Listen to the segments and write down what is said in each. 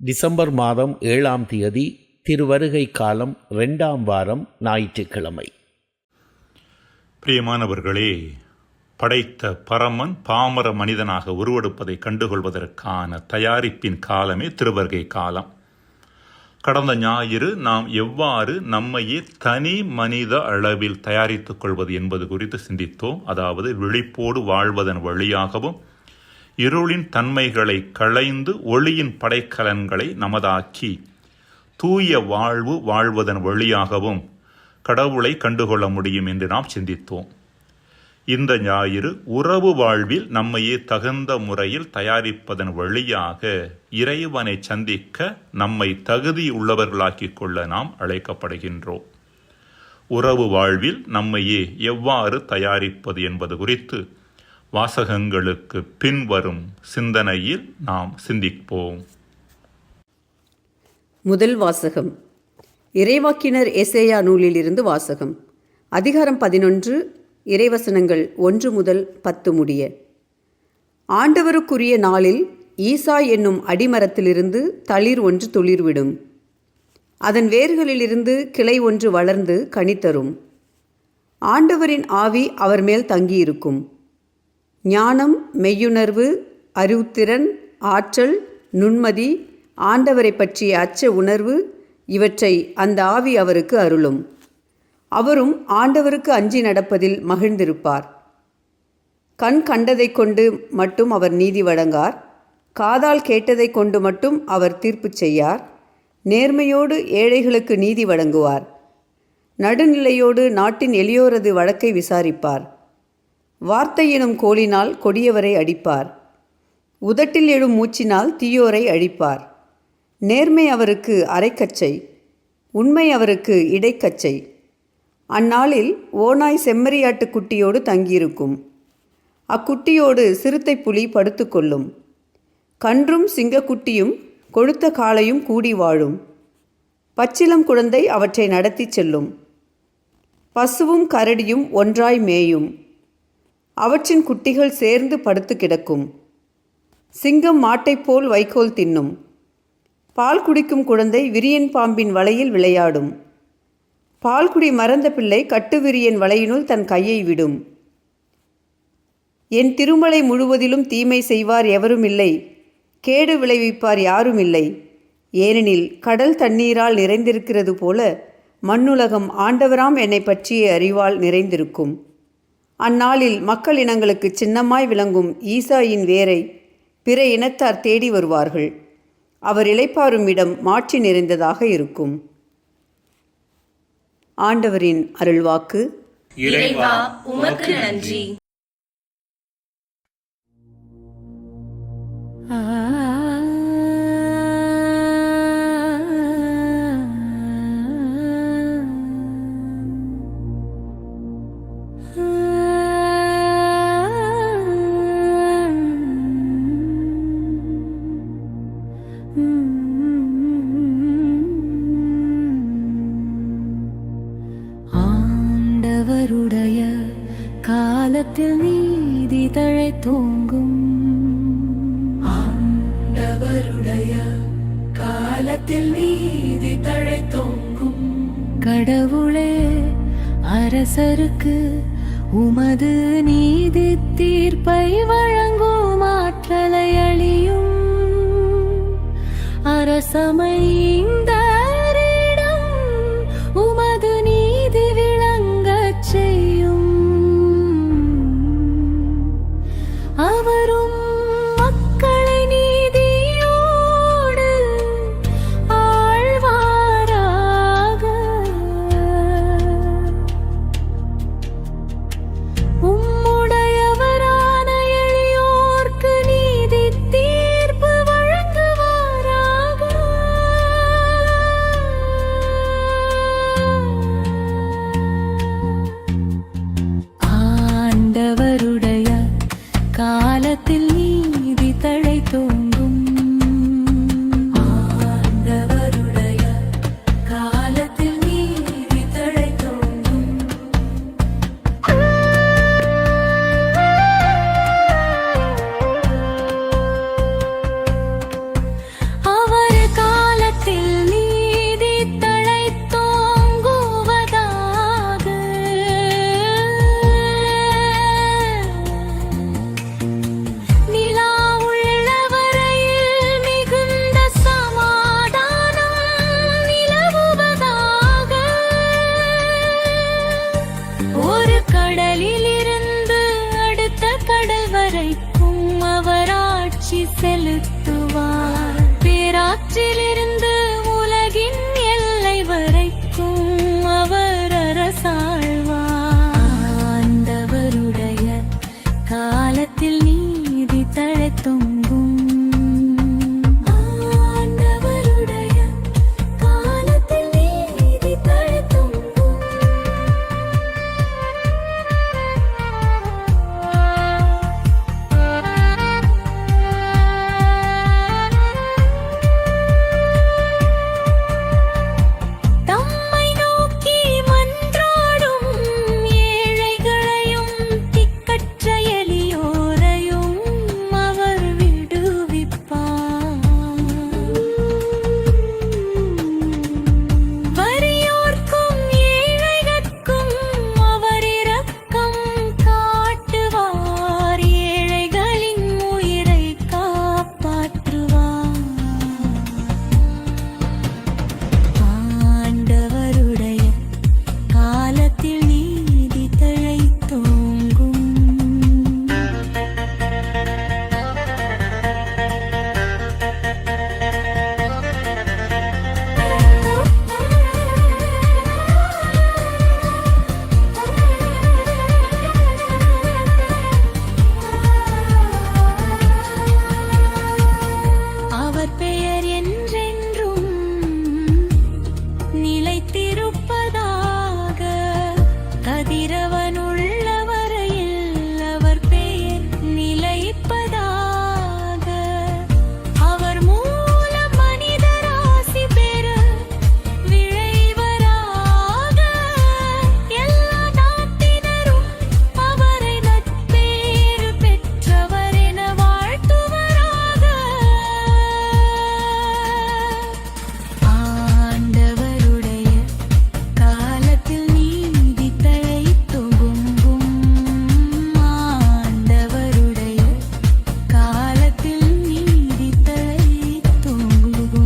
December மாதம் 7ஆம் தேதி திருவருகை காலம் 2ஆம் வாரம் ஞாயிற்றுக்கிழமை. பிரியமானவர்களே, படைத்த பரமன் பாமர மனிதனாக உருவெடுப்பதை கண்டுகொள்வதற்கான தயாரிப்பின் காலமே திருவருகை காலம். கடந்த ஞாயிறு நாம் எவ்வாறு நம்மையே தனி மனித அளவில் தயாரித்துக் கொள்வது என்பது குறித்து சிந்தித்தோம். அதாவது விழிப்போடு வாழ்வதன் வழியாகவும் இருளின் தன்மைகளை களைந்து ஒளியின் படைக்கலன்களை நமதாக்கி தூய வாழ்வு வாழ்வதன் வழியாகவும் கடவுளை கண்டுகொள்ள முடியும் என்று நாம் சிந்தித்தோம். இந்த ஞாயிறு உறவு வாழ்வில் நம்மையே தகுந்த முறையில் தயாரிப்பதன் வழியாக இறைவனை சந்திக்க நம்மை தகுதி உள்ளவர்களாக்கிக் கொள்ள நாம் அழைக்கப்படுகின்றோம். உறவு வாழ்வில் நம்மையே எவ்வாறு தயாரிப்பது என்பது குறித்து வாசகங்களுக்கு பின்வரும் சிந்தனையில் நாம் சிந்திப்போம். முதல் வாசகம் இறைவாக்கினர் எசேயா நூலிலிருந்து வாசகம். அதிகாரம் 11, இறைவசனங்கள் 1 முதல் 10 முடிய. ஆண்டவருக்குரிய நாளில் ஈசா என்னும் அடிமரத்திலிருந்து தளிர் ஒன்று துளிர்விடும். அதன் வேர்களிலிருந்து கிளை ஒன்று வளர்ந்து கனி ஆண்டவரின் ஆவி அவர் மேல் தங்கியிருக்கும். ஞானம், மெய்யுணர்வு, அறிவுத்திறன், ஆற்றல், நுண்மதி, ஆண்டவரை பற்றிய அச்ச உணர்வு இவற்றை அந்த ஆவி அவருக்கு அருளும். அவரும் ஆண்டவருக்கு அஞ்சி நடப்பதில் மகிழ்ந்திருப்பார். கண் கண்டதை கொண்டு மட்டும் அவர் நீதி வழங்கார். காதால் கேட்டதை கொண்டு மட்டும் அவர் தீர்ப்பு செய்யார். நேர்மையோடு ஏழைகளுக்கு நீதி வழங்குவார். நடுநிலையோடு நாட்டின் எளியோரது வழக்கை விசாரிப்பார். வார்த்தை எனும் கோலினால் கொடியவரை அடிப்பார். உதட்டில் எழும் மூச்சினால் தீயோரை அழிப்பார். நேர்மை அவருக்கு அரைக்கச்சை, உண்மை அவருக்கு இடைக்கச்சை. அந்நாளில் ஓநாய் செம்மறியாட்டு குட்டியோடு தங்கியிருக்கும். அக்குட்டியோடு சிறுத்தை புலி படுத்து கொள்ளும். கன்றும் சிங்கக்குட்டியும் கொழுத்த காளையும் கூடி வாழும். பச்சிலம் குழந்தை அவற்றை நடத்தி செல்லும். பசுவும் கரடியும் ஒன்றாய் மேயும். அவற்றின் குட்டிகள் சேர்ந்து படுத்து கிடக்கும். சிங்கம் மாட்டைப் போல் வைக்கோல் தின்னும். பால் குடிக்கும் குழந்தை விரியன் பாம்பின் வலையில் விளையாடும். பால்குடி மறந்த பிள்ளை கட்டுவிரியன் வலையினுள் தன் கையை விடும். என் திருமலை முழுவதிலும் தீமை செய்வார் எவரும் இல்லை, கேடு விளைவிப்பார் யாரும் இல்லை. ஏனெனில் கடல் தண்ணீரால் நிறைந்திருக்கிறது போல மண்ணுலகம் ஆண்டவராம் என்னை பற்றிய அறிவால் நிறைந்திருக்கும். அந்நாளில் மக்கள் இனங்களுக்கு சின்னமாய் விளங்கும் ஈசாயின் வேரை பிற இனத்தார் தேடி வருவார்கள். அவர் இளைப்பாறும் இடம் மாட்சி நிறைந்ததாக இருக்கும். ஆண்டவரின் அருள்வாக்கு. இறைவா, உமக்கு நன்றி. ஆண்டவருடைய காலத்தில் நீதி தழைத்தோங்கும். ஆண்டவருடைய காலத்தில் நீதி தழைத்தோங்கும். கடவுளே, அரசருக்கு உமது நீதி தீர்ப்பை வழங்கும் ஆற்றலை அளியும். அரசமை உமது நீதி விளங்கச் செய்யும். அவரும் மக்களை நீதியோடு ஆழ்வாராக. உம்முடையவரான எளியோர்க்கு நீதி தீர்ப்பு வழங்குவாராக. ஆட்சி செலுத்துவார். பேராற்றிலிருந்து உலகின் எல்லை வரைக்கும் அவர் அரசாழ்வார். ஆண்டவருடைய காலத்தில் நீதி தழைத்தொங்கும். ஆண்டவருடைய காலத்தில் நீதி தழைத்தொங்கும். தம்மை நோக்கி மன்றாடும் ஏழைகளையும் திக்கற்ற எளியோரையும் அவர் விடுவிப்பார். வறியோர்க்கும் ஏழைகட்கும் அவர் இரக்கம் காட்டுவார். ஏழைகளின் உயிரை காப்பாற்றுவார். ஆண்டவருடைய காலத்தில் நீதி தழைத்தோங்கும். அவர் பெயர் என்றென்றும் நிலைத்திருப்பதாக. கதிரவன் உள்ள வரையில் அவர் பெயர் நிலைப்பதாக. அவர் மூலம் மனிதர் ஆசி பெற விழைவராக. எல்லா நாட்டினரும் அவரை நற்பேறு பெற்றவர் என வாழ்த்துவராக. ஆண்டவருடைய காலத்தில் நீதி தழைத்தொங்கும். ஆண்டவருடைய காலத்தில் நீதி தழைத்தொங்கும்.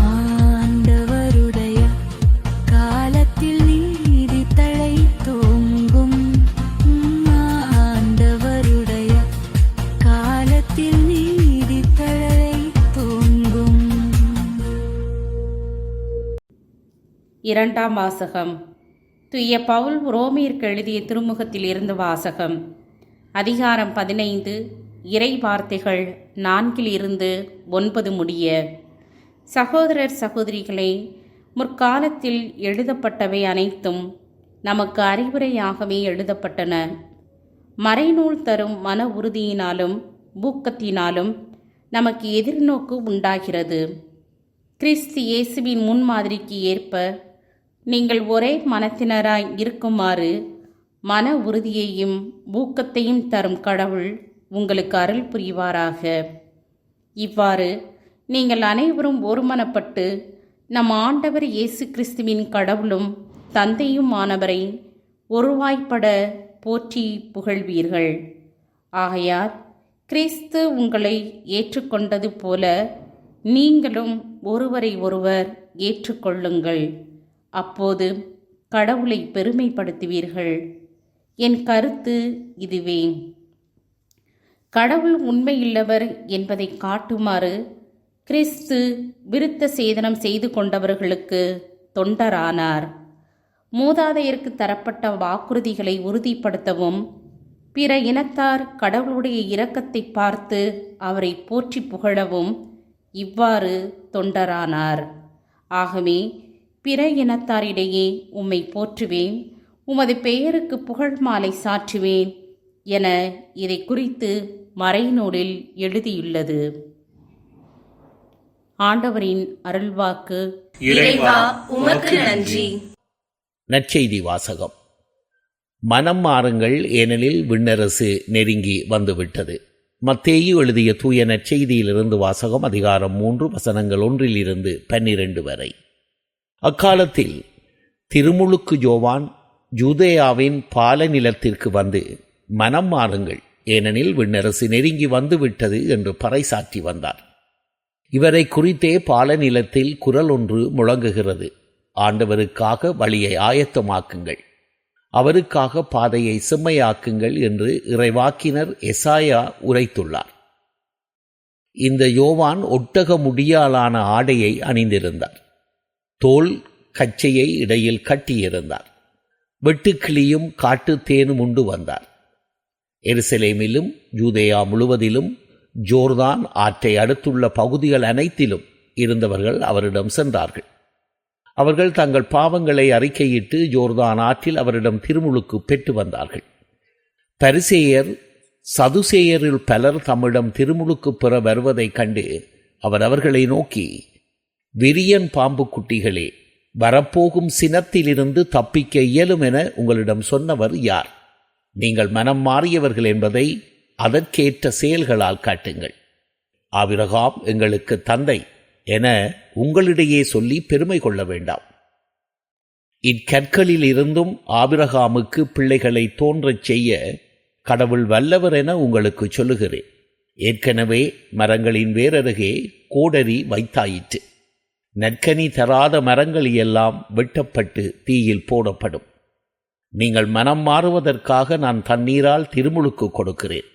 ஆண்டவருடைய காலத்தில் நீதி தழைத்தோங்கும். ஆண்டவருடைய காலத்தில் நீதி தழைத்தோங்கும். இரண்டாம் வாசகம். தூய பவுல் ரோமியருக்கு எழுதிய திருமுகத்தில் இருந்து வாசகம். அதிகாரம் 15, இறை வார்த்தைகள் 4-9 முடிய. சகோதரர் சகோதரிகளே, முற்காலத்தில் எழுதப்பட்டவை அனைத்தும் நமக்கு அறிவுரையாகவே எழுதப்பட்டன. மறைநூல் தரும் மன உறுதியினாலும் ஊக்கத்தினாலும் நமக்கு எதிர்நோக்கு உண்டாகிறது. கிறிஸ்து இயேசுவின் முன்மாதிரிக்கு ஏற்ப நீங்கள் ஒரே மனத்தினராய் இருக்குமாறு மன உறுதியையும் ஊக்கத்தையும் தரும் கடவுள் உங்களுக்கு அருள் புரிவாராக. இவ்வாறு நீங்கள் அனைவரும் ஒருமனப்பட்டு நம் ஆண்டவர் இயேசு கிறிஸ்துவின் கடவுளும் தந்தையுமானவரை ஒருவாய்ப்பட போற்றி புகழ்வீர்கள். ஆகையால் கிறிஸ்து உங்களை ஏற்றுக்கொண்டது போல நீங்களும் ஒருவரை ஒருவர் ஏற்றுக்கொள்ளுங்கள். அப்போது கடவுளை பெருமைப்படுத்துவீர்கள். என் கருத்து இதுவே. கடவுள் உண்மையுள்ளவர் என்பதை காட்டுமாறு கிறிஸ்து விருத்த சேதனம் செய்து கொண்டவர்களுக்கு தொண்டரானார். மூதாதையருக்கு தரப்பட்ட வாக்குறுதிகளை உறுதிப்படுத்தவும், பிற இனத்தார் கடவுளுடைய இரக்கத்தை பார்த்து அவரை போற்றி புகழவும் இவ்வாறு தொண்டரானார். ஆகவே பிற இனத்தாரிடையே உம்மை போற்றுவேன், உமது பெயருக்கு புகழ் மாலை சாற்றுவேன் என இதை குறித்து மறைநூலில் எழுதியுள்ளது. ஆண்டவரின் அருள்வாக்கு. இறைவா உமக்கு நன்றி. நற்செய்தி வாசகம். மனம் மாறுங்கள், ஏனெனில் விண்ணரசு நெருங்கி வந்துவிட்டது. மத்தேயு எழுதிய தூய நற்செய்தியிலிருந்து வாசகம். அதிகாரம் 3 வசனங்கள் 1-12 வரை. அக்காலத்தில் திருமுழுக்கு யோவான் யூதேயாவின் பாலநிலத்திற்கு வந்து, மனம் மாறுங்கள், ஏனெனில் விண்ணரசு நெருங்கி வந்துவிட்டது என்று பறைசாற்றி வந்தார். இவரை குறித்தே பாலநிலத்தில் குரல் ஒன்று முழங்குகிறது: ஆண்டவருக்காக வழியை ஆயத்தமாக்குங்கள், அவருக்காக பாதையை செம்மையாக்குங்கள் என்று இறைவாக்கினர் எசாயா உரைத்துள்ளார். இந்த யோவான் ஒட்டக முடியாலான ஆடையை அணிந்திருந்தார். தோல் கச்சையை இடையில் கட்டியிருந்தார். வெட்டுக்கிளியும் காட்டு தேனும் உண்டு வந்தார். எருசலேமிலும் யூதேயா முழுவதிலும் ஜோர்தான் ஆற்றை அடுத்துள்ள பகுதிகள் அனைத்திலும் இருந்தவர்கள் அவரிடம் சென்றார்கள். அவர்கள் தங்கள் பாவங்களை அறிக்கையிட்டு ஜோர்தான் ஆற்றில் அவரிடம் திருமுழுக்கு பெற்று வந்தார்கள். பரிசேயர் சதுசேயரில் பலர் தம்மிடம் திருமுழுக்கு பெற வருவதைக் கண்டு அவர் அவர்களை நோக்கி, விரியன் பாம்பு குட்டிகளே, வரப்போகும் சினத்திலிருந்து தப்பிக்க இயலும் என உங்களிடம் சொன்னவர் யார்? நீங்கள் மனம் மாறியவர்கள் என்பதை அதற்கேற்ற செயல்களால் காட்டுங்கள். ஆபிரகாம் எங்களுக்கு தந்தை என உங்களிடையே சொல்லி பெருமை கொள்ள வேண்டாம். இக்கற்களில் இருந்தும் ஆபிரகாமுக்கு பிள்ளைகளை தோன்றச் செய்ய கடவுள் வல்லவர் என உங்களுக்கு சொல்லுகிறேன். ஏற்கனவே மரங்களின் வேரருகே கோடரி வைத்தாயிற்று. நற்கனி தராத மரங்கள் எல்லாம் வெட்டப்பட்டு தீயில் போடப்படும். நீங்கள் மனம் மாறுவதற்காக நான் தண்ணீரால் திருமுழுக்கு கொடுக்கிறேன்.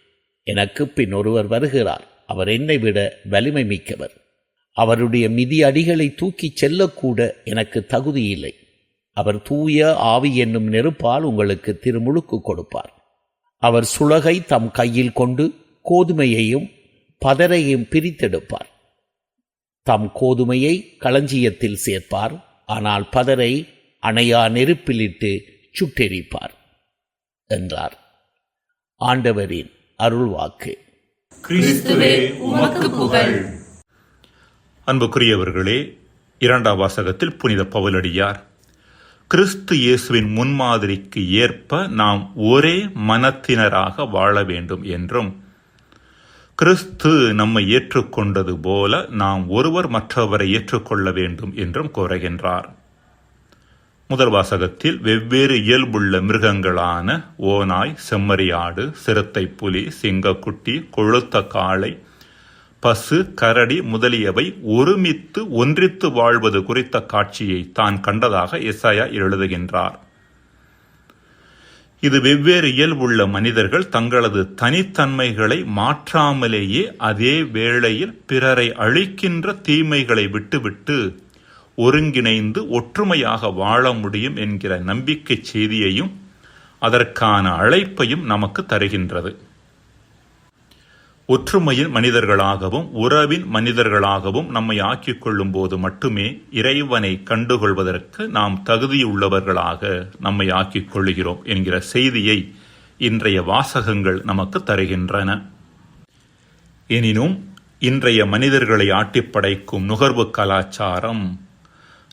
எனக்கு பின் ஒருவர் வருகிறார், அவர் என்னை விட வலிமை மிக்கவர். அவருடைய மிதி அடிகளை தூக்கிச் செல்லக்கூட எனக்கு தகுதி இல்லை. அவர் தூய ஆவி என்னும் நெருப்பால் உங்களுக்கு திருமுழுக்கு கொடுப்பார். அவர் சுளகை தம் கையில் கொண்டு கோதுமையையும் பதரையும் பிரித்தெடுப்பார். தம் கோதுமையை களஞ்சியத்தில் சேர்ப்பார், ஆனால் பதரை அணையா நெருப்பிலிட்டு சுட்டெரிப்பார் என்றார். ஆண்டவரின் அருள்வாக்கு. கிறிஸ்துவே உமக்கு புகழ். அன்புக்குரியவர்களே, 2ஆம் வாசகத்தில் புனித பவுலடியார் கிறிஸ்து இயேசுவின் முன்மாதிரிக்கு ஏற்ப நாம் ஒரே மனத்தினராக வாழ வேண்டும் என்றும், கிறிஸ்து நம்மை ஏற்றுக்கொண்டது போல நாம் ஒருவர் மற்றவரை ஏற்றுக்கொள்ள வேண்டும் என்றும் கோருகின்றார். முதல் வாசகத்தில் வெவ்வேறு இயல்புள்ள மிருகங்களான ஓநாய், செம்மறியாடு, சிறுத்தை புலி, சிங்கக்குட்டி, கொழுத்த காளை, பசு, கரடி முதலியவை ஒருமித்து ஒன்றித்து வாழ்வது குறித்த காட்சியை தான் கண்டதாக எசாயா எழுதுகின்றார். இது வெவ்வேறு இயல்புள்ள மனிதர்கள் தங்களது தனித்தன்மைகளை மாற்றாமலேயே அதே வேளையில் பிறரை அழிக்கின்ற தீமைகளை விட்டுவிட்டு ஒருங்கிணைந்து ஒற்றுமையாக வாழ முடியும் என்கிற நம்பிக்கை செய்தியையும் அதற்கான அழைப்பையும் நமக்கு தருகின்றது. ஒற்றுமையின் மனிதர்களாகவும் உறவின் மனிதர்களாகவும் நம்மை ஆக்கிக் கொள்ளும் போது மட்டுமே இறைவனை கண்டுகொள்வதற்கு நாம் தகுதியுள்ளவர்களாக நம்மை ஆக்கிக் கொள்கிறோம் என்கிற செய்தியை இன்றைய வாசகங்கள் நமக்கு தருகின்றன. எனினும் இன்றைய மனிதர்களை ஆட்டிப்படைக்கும் நுகர்வு கலாச்சாரம்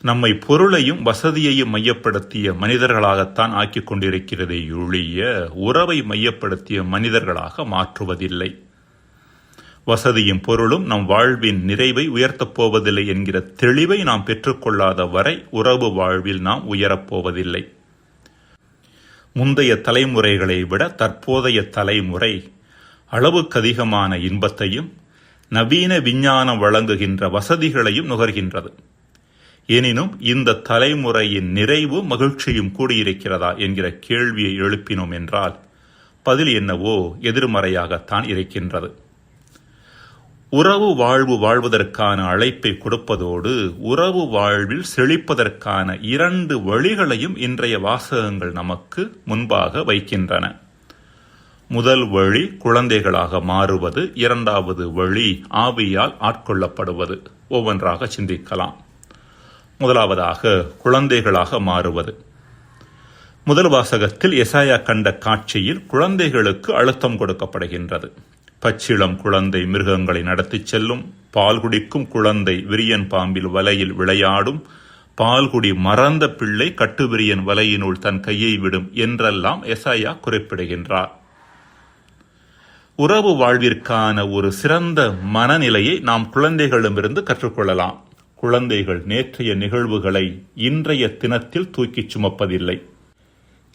நம்மை பொருளையும் வசதியையும் மையப்படுத்திய மனிதர்களாகத்தான் ஆக்கிக் கொண்டிருக்கிறதை ஒழிய உறவை மையப்படுத்திய மனிதர்களாக மாற்றுவதில்லை. வசதியும் பொருளும் நம் வாழ்வின் நிறைவை உயர்த்தப் போவதில்லை என்கிற தெளிவை நாம் பெற்றுக்கொள்ளாத வரை உறவு வாழ்வில் நாம் உயரப்போவதில்லை. முந்தைய தலைமுறைகளை விட தற்போதைய தலைமுறை அளவுக்கு அதிகமான இன்பத்தையும் நவீன விஞ்ஞானம் வழங்குகின்ற வசதிகளையும் நுகர்கின்றது. எனினும் இந்த தலைமுறையின் நிறைவு மகிழ்ச்சியும் கூடியிருக்கிறதா என்கிற கேள்வியை எழுப்பினோம் என்றால் பதில் என்னவோ எதிர்மறையாகத்தான் இருக்கின்றது. உறவு வாழ்வு வாழ்வதற்கான அழைப்பை கொடுப்பதோடு உறவு வாழ்வில் செழிப்பதற்கான 2 வழிகளையும் இன்றைய வாசகங்கள் நமக்கு முன்பாக வைக்கின்றன. முதல் வழி குழந்தைகளாக மாறுவது, 2வது வழி ஆவியால் ஆட்கொள்ளப்படுவது. ஒவ்வொன்றாக சிந்திக்கலாம். முதலாவதாக குழந்தைகளாக மாறுவது. முதல் வாசகத்தில் எசாயா கண்ட காட்சியில் குழந்தைகளுக்கு அழுத்தம் கொடுக்கப்படுகின்றது. பச்சிளம் குழந்தை மிருகங்களை நடத்தி செல்லும், பால் குடிக்கும் குழந்தை விரியன் பாம்பில் வலையில் விளையாடும், பால்குடி மறந்த பிள்ளை கட்டுவிரியன் வலையினுள் தன் கையை விடும் என்றெல்லாம் எசாயா குறிப்பிடுகின்றார். உறவு வாழ்விற்கான ஒரு சிறந்த மனநிலையை நாம் குழந்தைகளிடமிருந்து கற்றுக்கொள்ளலாம். குழந்தைகள் நேற்றைய நிகழ்வுகளை இன்றைய தினத்தில் தூக்கிச் சுமப்பதில்லை.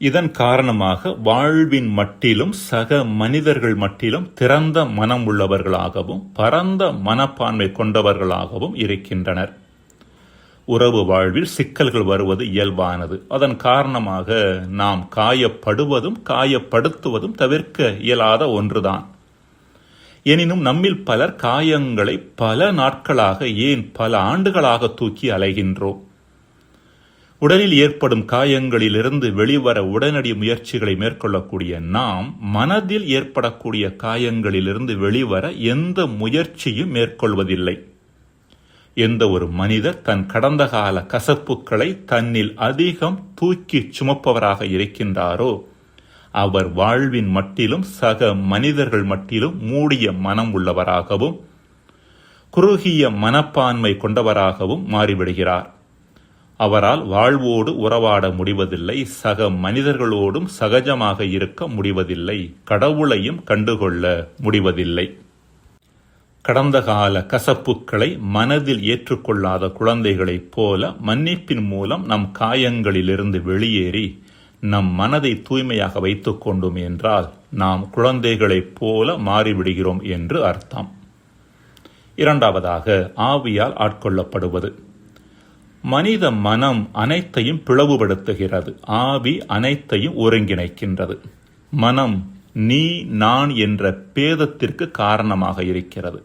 இதன் காரணமாக வாழ்வின் மட்டிலும் சக மனிதர்கள் மட்டிலும் திறந்த மனம் உள்ளவர்களாகவும் பரந்த மனப்பான்மை கொண்டவர்களாகவும் இருக்கின்றனர். உறவு வாழ்வில் சிக்கல்கள் வருவது இயல்பானது. அதன் காரணமாக நாம் காயப்படுவதும் காயப்படுத்துவதும் தவிர்க்க இயலாத ஒன்றுதான். எனினும் நம்மில் பலர் காயங்களை பல நாட்களாக, ஏன் பல ஆண்டுகளாக தூக்கி அலைகின்றோம். உடலில் ஏற்படும் காயங்களிலிருந்து வெளிவர உடனடி முயற்சிகளை மேற்கொள்ளக்கூடிய நாம் மனதில் ஏற்படக்கூடிய காயங்களிலிருந்து வெளிவர எந்த முயற்சியும் மேற்கொள்வதில்லை. எந்த ஒரு மனிதர் தன் கடந்த கால கசப்புக்களை தன்னில் அதிகம் தூக்கி சுமப்பவராக இருக்கின்றாரோ அவர் வாழ்வின் மட்டிலும் சக மனிதர்கள் மட்டிலும் மூடிய மனம் உள்ளவராகவும் குறுகிய மனப்பான்மை கொண்டவராகவும் மாறிவிடுகிறார். அவரால் வாழ்வோடு உறவாட முடிவதில்லை, சக மனிதர்களோடும் சகஜமாக இருக்க முடிவதில்லை, கடவுளையும் கண்டுகொள்ள முடிவதில்லை. கடந்த கால கசப்புக்களை மனதில் ஏற்றுக்கொள்ளாத குழந்தைகளைப் போல மன்னிப்பின் மூலம் நம் காயங்களிலிருந்து வெளியேறி நம் மனதை தூய்மையாக வைத்துக் கொண்டோம் என்றால் நாம் குழந்தைகளைப் போல மாறிவிடுகிறோம் என்று அர்த்தம். 2வதாக ஆவியால் ஆட்கொள்ளப்படுவது. மனித மனம் அனைத்தையும் பிளவுபடுத்துகிறது. ஆவி அனைத்தையும் ஒருங்கிணைக்கின்றது. மனம் நீ நான் என்ற பேதத்திற்கு காரணமாக இருக்கிறது.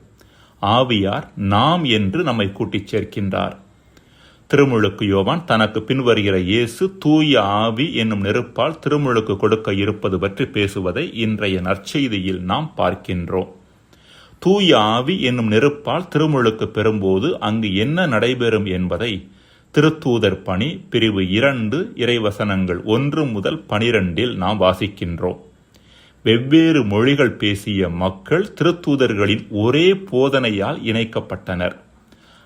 ஆவியார் நாம் என்று நம்மை கூட்டிச் சேர்க்கின்றார். திருமுழுக்கு யோவான் தனக்கு பின்வருகிற இயேசு தூய ஆவி என்னும் நெருப்பால் திருமுழுக்கு கொடுக்க இருப்பது பற்றி பேசுவதை இன்றைய நற்செய்தியில் நாம் பார்க்கின்றோம். தூய ஆவி என்னும் நெருப்பால் திருமுழுக்கு பெறும்போது அங்கு என்ன நடைபெறும் என்பதை திருத்தூதர் பணி பிரிவு 2 இறைவசனங்கள் 1 முதல் 12 நாம் வாசிக்கின்றோம். வெவ்வேறு மொழிகள் பேசிய மக்கள் திருத்தூதர்களின் ஒரே போதனையால் இணைக்கப்பட்டனர்.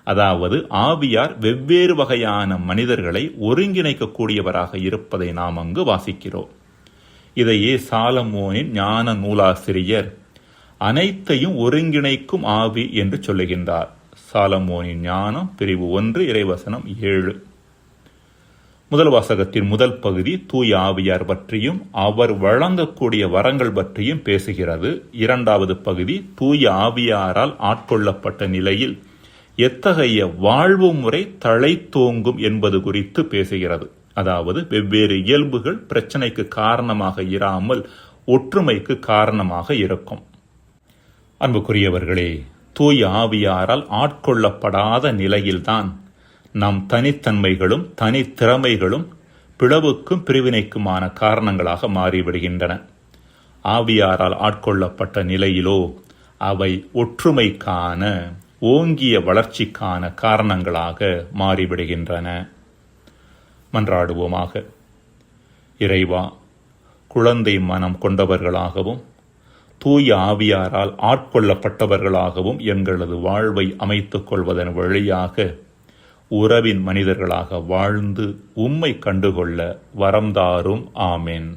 அதாவது ஆவியார் வெவ்வேறு வகையான மனிதர்களை ஒருங்கிணைக்கக்கூடியவராக இருப்பதை நாம் அங்கு வாசிக்கிறோம். இதையே சாலமோனின் ஞான நூலாசிரியர் அனைத்தையும் ஒருங்கிணைக்கும் ஆவி என்று சொல்லுகின்றார். சாலமோனின் ஞானம் பிரிவு 1 இறைவசனம் 7. முதல் வாசகத்தின் முதல் பகுதி தூய ஆவியார் பற்றியும் அவர் வழங்கக்கூடிய வரங்கள் பற்றியும் பேசுகிறது. 2வது பகுதி தூய ஆவியாரால் ஆட்கொள்ளப்பட்ட நிலையில் எத்தகைய வாழ்வு முறை தழைத்தோங்கும் என்பது குறித்து பேசுகிறது. அதாவது வெவ்வேறு இயல்புகள் பிரச்சனைக்கு காரணமாக இராமல் ஒற்றுமைக்கு காரணமாக இருக்கும். அன்புக்குரியவர்களே, தூய ஆவியாரால் ஆட்கொள்ளப்படாத நிலையில்தான் நம் தனித்தன்மைகளும் தனித்திறமைகளும் பிளவுக்கும் பிரிவினைக்குமான காரணங்களாக மாறிவிடுகின்றன. ஆவியாரால் ஆட்கொள்ளப்பட்ட நிலையிலோ அவை ஒற்றுமைக்கான ஓங்கிய வளர்ச்சிக்கான காரணங்களாக மாறிவிடுகின்றன. மன்றாடுவோமாக. இறைவா, குழந்தை மனம் கொண்டவர்களாகவும் தூய ஆவியாரால் ஆட்கொள்ளப்பட்டவர்களாகவும் எங்களது வாழ்வை அமைத்துக் கொள்வதன் வழியாக உறவின் மனிதர்களாக வாழ்ந்து உம்மை கண்டுகொள்ள வரம்தாரும். ஆமென்.